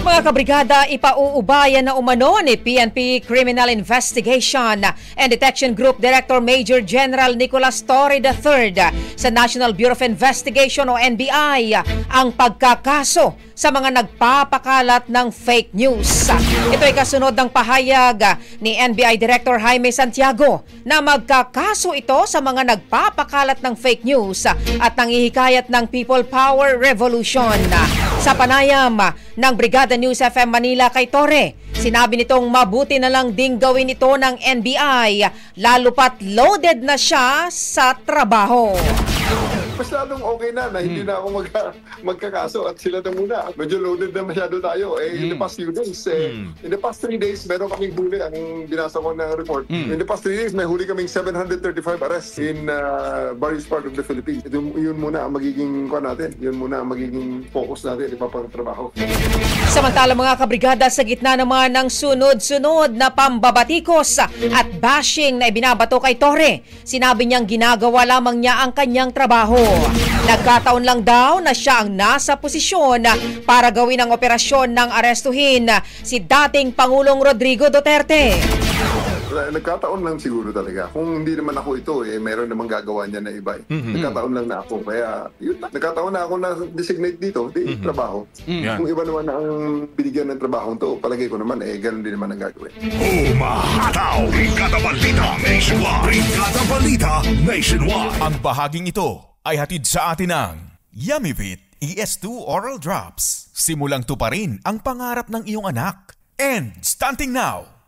Mga kabrigada, ipauubayan na umano ni PNP Criminal Investigation and Detection Group Director Major General Nicolas Torre III sa National Bureau of Investigation o NBI ang pagkakaso sa mga nagpapakalat ng fake news. Ito ay kasunod ng pahayag ni NBI Director Jaime Santiago na magkakaso ito sa mga nagpapakalat ng fake news at nangihikayat ng People Power Revolution. Sa panayam ng Brigada News FM Manila kay Torre, sinabi nitong mabuti na lang ding gawin ito ng NBI lalo pat loaded na siya sa trabaho. Mas lalong okay na hindi na ako magkakaso at sila na muna. Medyo loaded na masyado tayo. In the past few days, in the past 3 days, meron kaming huli. Ang binasa ko na report. In the past 3 days, may huli kaming 735 arrests in various part of the Philippines. Yun muna ang magiging natin. Yun muna ang magiging focus natin, ipapagtrabaho. Samantala mga kabrigada, sa gitna naman ng sunod-sunod na pambabatikos at bashing na ibinabato kay Torre, sinabi niyang ginagawa lamang niya ang kanyang trabaho. Nagkataon lang daw na siya ang nasa posisyon para gawin ang operasyon ng arestuhin si dating Pangulong Rodrigo Duterte. Nagkataon lang siguro talaga. Kung hindi naman ako ito, meron namang gagawa niya na iba. Nagkataon lang na ako. Kaya, yun na. Nagkataon na ako na designate dito, trabaho. Kung iba naman ang binigyan ng trabaho ito, palagay ko naman, ganun din naman ang gagawin. Umahataw! Brigada Balita Nationwide! Brigada Balita Nationwide! Ang bahaging ito ay hatid sa atin ng Yummyvit ES2 Oral Drops. Simulang tuparin ang pangarap ng iyong anak. And stunting now!